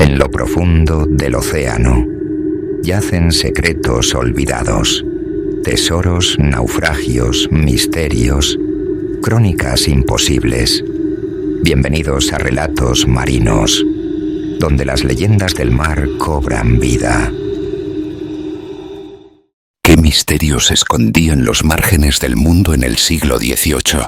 En lo profundo del océano yacen secretos olvidados, tesoros, naufragios, misterios, crónicas imposibles. Bienvenidos a Relatos Marinos, donde las leyendas del mar cobran vida. ¿Qué misterios escondían los márgenes del mundo en el siglo XVIII?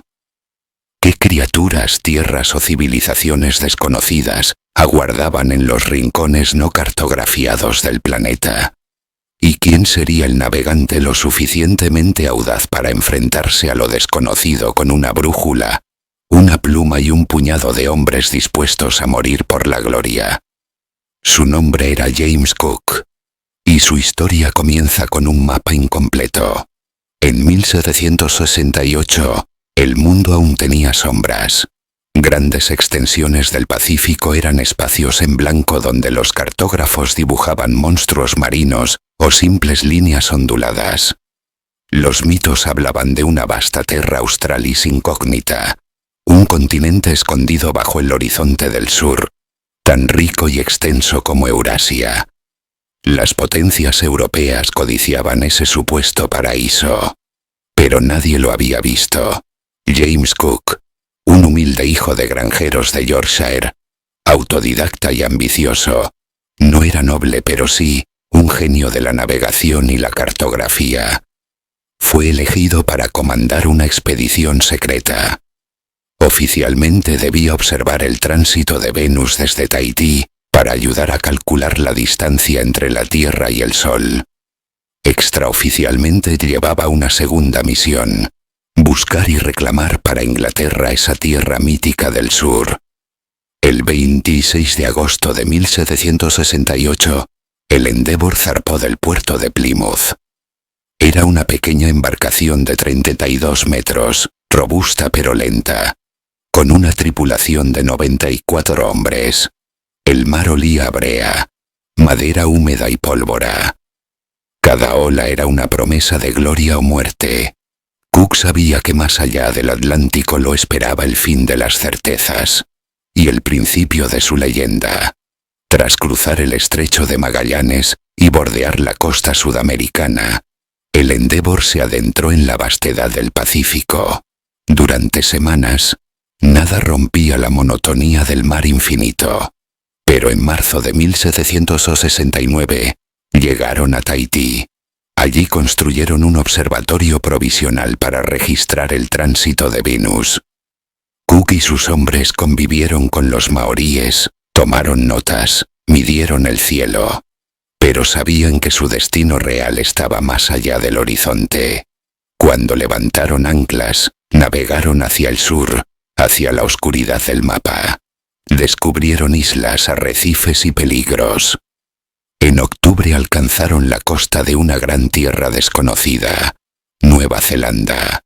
¿Qué criaturas, tierras o civilizaciones desconocidas aguardaban en los rincones no cartografiados del planeta? ¿Y quién sería el navegante lo suficientemente audaz para enfrentarse a lo desconocido con una brújula, una pluma y un puñado de hombres dispuestos a morir por la gloria? Su nombre era James Cook, y su historia comienza con un mapa incompleto. En 1768, el mundo aún tenía sombras. Grandes extensiones del Pacífico eran espacios en blanco donde los cartógrafos dibujaban monstruos marinos o simples líneas onduladas. Los mitos hablaban de una vasta terra australis incógnita, un continente escondido bajo el horizonte del sur, tan rico y extenso como Eurasia. Las potencias europeas codiciaban ese supuesto paraíso, pero nadie lo había visto. James Cook, un humilde hijo de granjeros de Yorkshire, autodidacta y ambicioso, no era noble pero sí un genio de la navegación y la cartografía. Fue elegido para comandar una expedición secreta. Oficialmente debía observar el tránsito de Venus desde Tahití para ayudar a calcular la distancia entre la Tierra y el Sol. Extraoficialmente llevaba una segunda misión: buscar y reclamar para Inglaterra esa tierra mítica del sur. El 26 de agosto de 1768, el Endeavour zarpó del puerto de Plymouth. Era una pequeña embarcación de 32 metros, robusta pero lenta, con una tripulación de 94 hombres. El mar olía a brea, madera húmeda y pólvora. Cada ola era una promesa de gloria o muerte. Cook sabía que más allá del Atlántico lo esperaba el fin de las certezas y el principio de su leyenda. Tras cruzar el estrecho de Magallanes y bordear la costa sudamericana, el Endeavour se adentró en la vastedad del Pacífico. Durante semanas, nada rompía la monotonía del mar infinito. Pero en marzo de 1769, llegaron a Tahití. Allí construyeron un observatorio provisional para registrar el tránsito de Venus. Cook y sus hombres convivieron con los maoríes, tomaron notas, midieron el cielo, pero sabían que su destino real estaba más allá del horizonte. Cuando levantaron anclas, navegaron hacia el sur, hacia la oscuridad del mapa. Descubrieron islas, arrecifes y peligros. En octubre alcanzaron la costa de una gran tierra desconocida, Nueva Zelanda.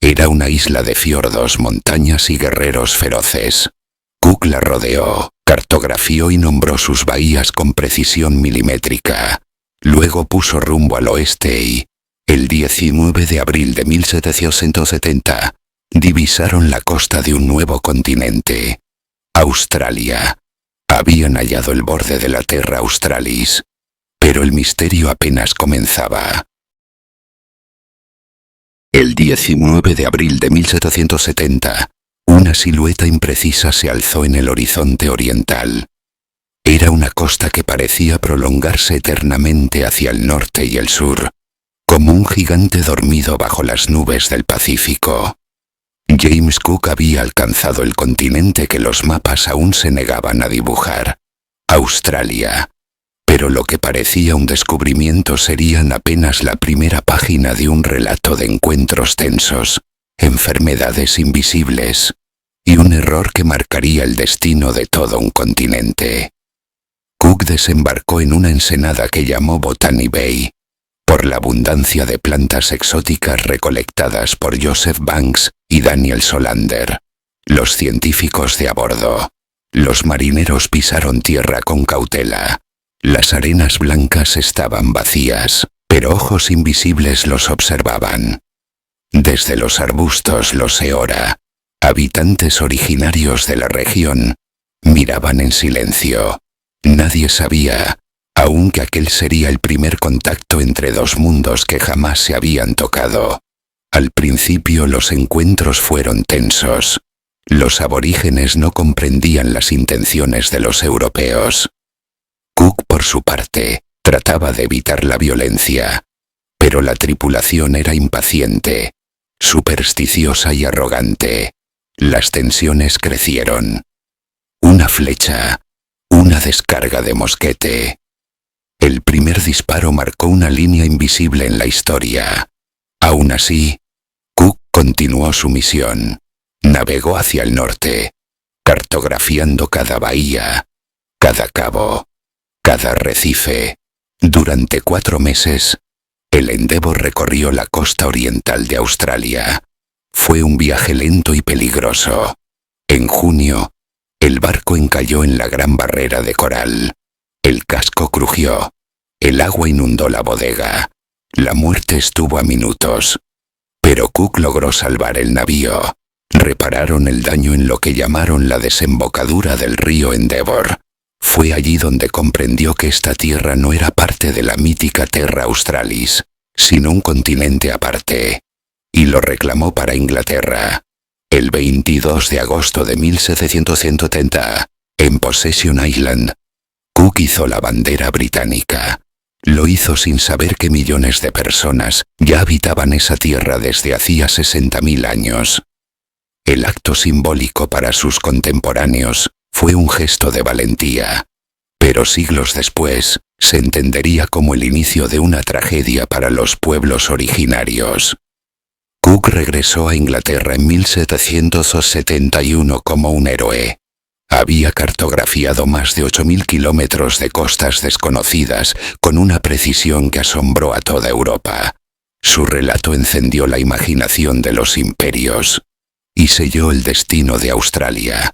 Era una isla de fiordos, montañas y guerreros feroces. Cook la rodeó, cartografió y nombró sus bahías con precisión milimétrica. Luego puso rumbo al oeste y, el 19 de abril de 1770, divisaron la costa de un nuevo continente, Australia. Habían hallado el borde de la Terra Australis, pero el misterio apenas comenzaba. El 19 de abril de 1770, una silueta imprecisa se alzó en el horizonte oriental. Era una costa que parecía prolongarse eternamente hacia el norte y el sur, como un gigante dormido bajo las nubes del Pacífico. James Cook había alcanzado el continente que los mapas aún se negaban a dibujar, Australia, pero lo que parecía un descubrimiento serían apenas la primera página de un relato de encuentros tensos, enfermedades invisibles, y un error que marcaría el destino de todo un continente. Cook desembarcó en una ensenada que llamó Botany Bay, por la abundancia de plantas exóticas recolectadas por Joseph Banks y Daniel Solander, los científicos de a bordo. Los marineros pisaron tierra con cautela. Las arenas blancas estaban vacías, pero ojos invisibles los observaban. Desde los arbustos los Seora, habitantes originarios de la región, miraban en silencio. Nadie sabía aún que aquel sería el primer contacto entre dos mundos que jamás se habían tocado. Al principio los encuentros fueron tensos. Los aborígenes no comprendían las intenciones de los europeos. Cook, por su parte, trataba de evitar la violencia, pero la tripulación era impaciente, supersticiosa y arrogante. Las tensiones crecieron. Una flecha, una descarga de mosquete. El primer disparo marcó una línea invisible en la historia. Aún así, Cook continuó su misión. Navegó hacia el norte, cartografiando cada bahía, cada cabo, cada arrecife. Durante 4 meses, el Endeavour recorrió la costa oriental de Australia. Fue un viaje lento y peligroso. En junio, el barco encalló en la gran barrera de coral. El casco crujió. El agua inundó la bodega. La muerte estuvo a minutos. Pero Cook logró salvar el navío. Repararon el daño en lo que llamaron la desembocadura del río Endeavour. Fue allí donde comprendió que esta tierra no era parte de la mítica Terra Australis, sino un continente aparte. Y lo reclamó para Inglaterra. El 22 de agosto de 1770, en Possession Island, Cook hizo la bandera británica. Lo hizo sin saber que millones de personas ya habitaban esa tierra desde hacía 60.000 años. El acto simbólico para sus contemporáneos fue un gesto de valentía, pero siglos después se entendería como el inicio de una tragedia para los pueblos originarios. Cook regresó a Inglaterra en 1771 como un héroe. Había cartografiado más de 8.000 kilómetros de costas desconocidas con una precisión que asombró a toda Europa. Su relato encendió la imaginación de los imperios y selló el destino de Australia.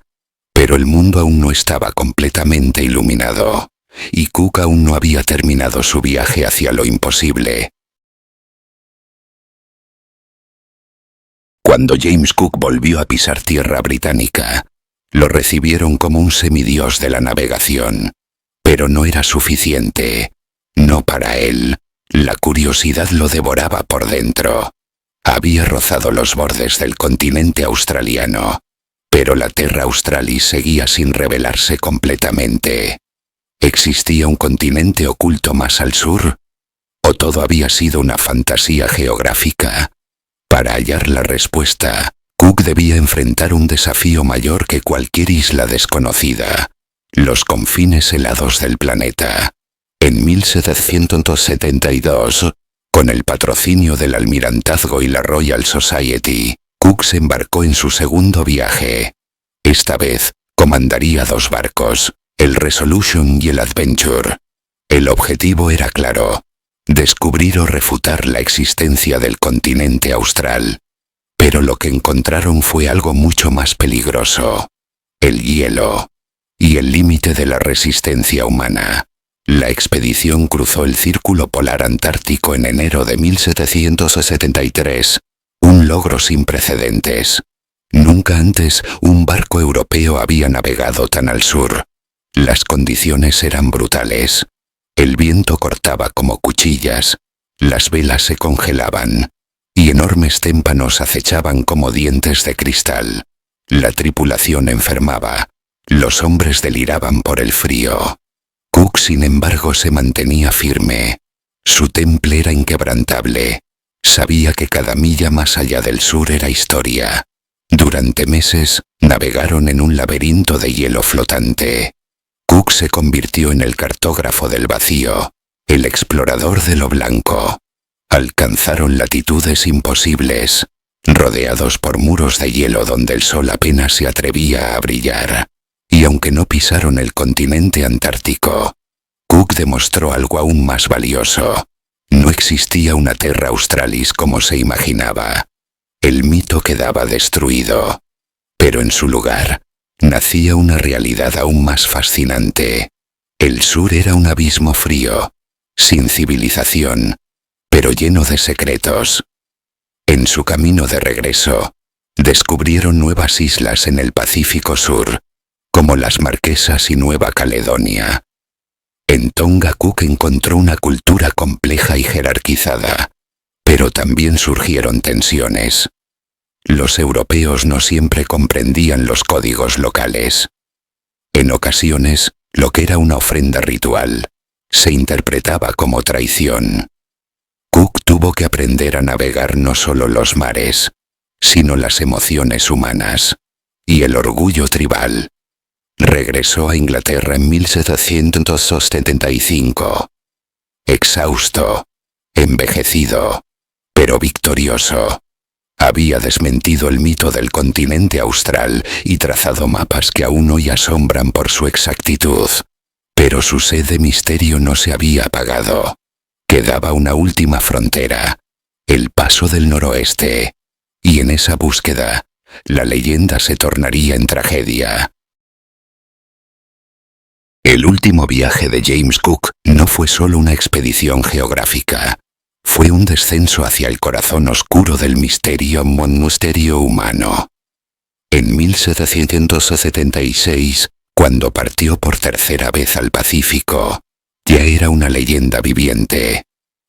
Pero el mundo aún no estaba completamente iluminado, y Cook aún no había terminado su viaje hacia lo imposible. Cuando James Cook volvió a pisar tierra británica, lo recibieron como un semidios de la navegación. Pero no era suficiente. No para él. La curiosidad lo devoraba por dentro. Había rozado los bordes del continente australiano, pero la Terra Australis seguía sin revelarse completamente. ¿Existía un continente oculto más al sur? ¿O todo había sido una fantasía geográfica? Para hallar la respuesta, Cook debía enfrentar un desafío mayor que cualquier isla desconocida: los confines helados del planeta. En 1772, con el patrocinio del Almirantazgo y la Royal Society, Cook se embarcó en su segundo viaje. Esta vez, comandaría 2 barcos, el Resolution y el Adventure. El objetivo era claro: descubrir o refutar la existencia del continente austral. Pero lo que encontraron fue algo mucho más peligroso: el hielo y el límite de la resistencia humana. La expedición cruzó el Círculo Polar Antártico en enero de 1773, un logro sin precedentes. Nunca antes un barco europeo había navegado tan al sur. Las condiciones eran brutales. El viento cortaba como cuchillas, las velas se congelaban, y enormes témpanos acechaban como dientes de cristal. La tripulación enfermaba, los hombres deliraban por el frío. Cook, sin embargo, se mantenía firme. Su temple era inquebrantable. Sabía que cada milla más allá del sur era historia. Durante meses, navegaron en un laberinto de hielo flotante. Cook se convirtió en el cartógrafo del vacío, el explorador de lo blanco. Alcanzaron latitudes imposibles, rodeados por muros de hielo donde el sol apenas se atrevía a brillar. Y aunque no pisaron el continente antártico, Cook demostró algo aún más valioso. No existía una Terra Australis como se imaginaba. El mito quedaba destruido. Pero en su lugar, nacía una realidad aún más fascinante. El sur era un abismo frío, sin civilización, pero lleno de secretos. En su camino de regreso, descubrieron nuevas islas en el Pacífico Sur, como las Marquesas y Nueva Caledonia. En Tonga, Cook encontró una cultura compleja y jerarquizada, pero también surgieron tensiones. Los europeos no siempre comprendían los códigos locales. En ocasiones, lo que era una ofrenda ritual se interpretaba como traición. Cook tuvo que aprender a navegar no solo los mares, sino las emociones humanas y el orgullo tribal. Regresó a Inglaterra en 1775, exhausto, envejecido, pero victorioso. Había desmentido el mito del continente austral y trazado mapas que aún hoy asombran por su exactitud. Pero su sed de misterio no se había apagado. Quedaba una última frontera, el Paso del Noroeste, y en esa búsqueda, la leyenda se tornaría en tragedia. El último viaje de James Cook no fue solo una expedición geográfica. Fue un descenso hacia el corazón oscuro del misterio humano. En 1776, cuando partió por tercera vez al Pacífico, ya era una leyenda viviente,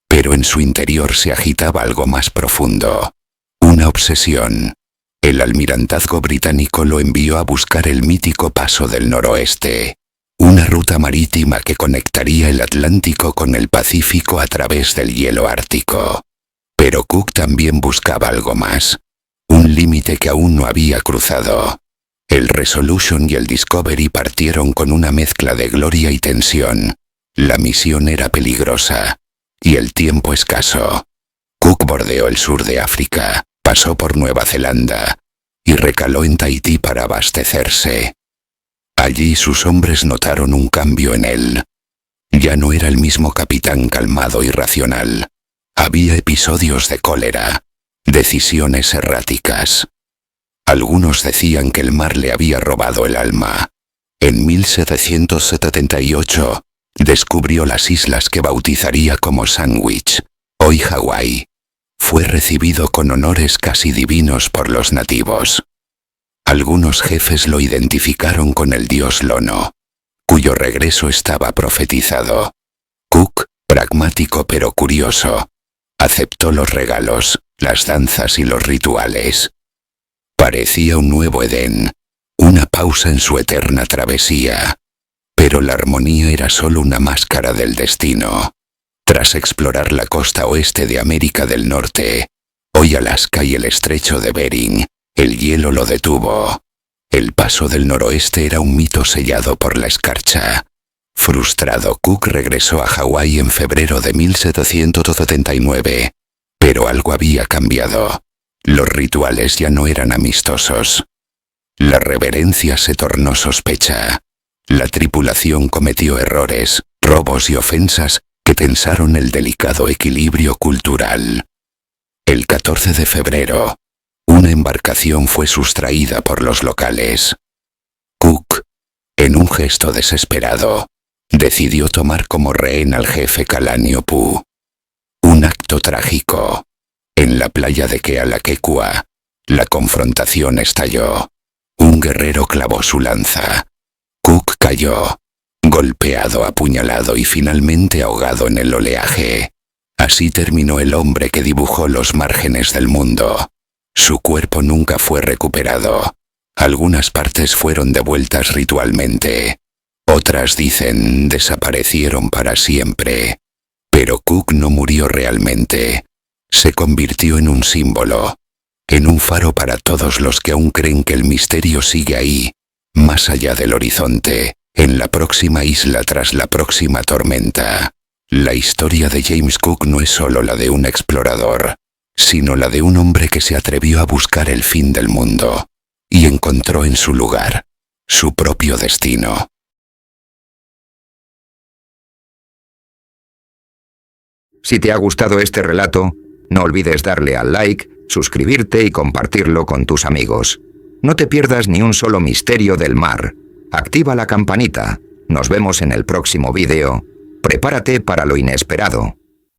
pero en su interior se agitaba algo más profundo, una obsesión. El almirantazgo británico lo envió a buscar el mítico Paso del Noroeste, una ruta marítima que conectaría el Atlántico con el Pacífico a través del hielo ártico. Pero Cook también buscaba algo más, un límite que aún no había cruzado. El Resolution y el Discovery partieron con una mezcla de gloria y tensión. La misión era peligrosa, y el tiempo escaso. Cook bordeó el sur de África, pasó por Nueva Zelanda, y recaló en Tahití para abastecerse. Allí sus hombres notaron un cambio en él. Ya no era el mismo capitán calmado y racional. Había episodios de cólera, decisiones erráticas. Algunos decían que el mar le había robado el alma. En 1778, descubrió las islas que bautizaría como Sandwich, hoy Hawái. Fue recibido con honores casi divinos por los nativos. Algunos jefes lo identificaron con el dios Lono, cuyo regreso estaba profetizado. Cook, pragmático pero curioso, aceptó los regalos, las danzas y los rituales. Parecía un nuevo Edén, una pausa en su eterna travesía. Pero la armonía era solo una máscara del destino. Tras explorar la costa oeste de América del Norte, hoy Alaska y el estrecho de Bering, el hielo lo detuvo. El Paso del Noroeste era un mito sellado por la escarcha. Frustrado, Cook regresó a Hawái en febrero de 1779. Pero algo había cambiado. Los rituales ya no eran amistosos. La reverencia se tornó sospecha. La tripulación cometió errores, robos y ofensas que tensaron el delicado equilibrio cultural. El 14 de febrero, una embarcación fue sustraída por los locales. Cook, en un gesto desesperado, decidió tomar como rehén al jefe Kalaniʻo Pu. Un acto trágico. En la playa de Kealakekua, la confrontación estalló. Un guerrero clavó su lanza. Cook cayó, golpeado, apuñalado y finalmente ahogado en el oleaje. Así terminó el hombre que dibujó los márgenes del mundo. Su cuerpo nunca fue recuperado. Algunas partes fueron devueltas ritualmente. Otras dicen desaparecieron para siempre. Pero Cook no murió realmente. Se convirtió en un símbolo, en un faro para todos los que aún creen que el misterio sigue ahí, más allá del horizonte, en la próxima isla tras la próxima tormenta. La historia de James Cook no es solo la de un explorador, sino la de un hombre que se atrevió a buscar el fin del mundo, y encontró en su lugar su propio destino. Si te ha gustado este relato, no olvides darle al like, suscribirte y compartirlo con tus amigos. No te pierdas ni un solo misterio del mar. Activa la campanita. Nos vemos en el próximo vídeo. Prepárate para lo inesperado.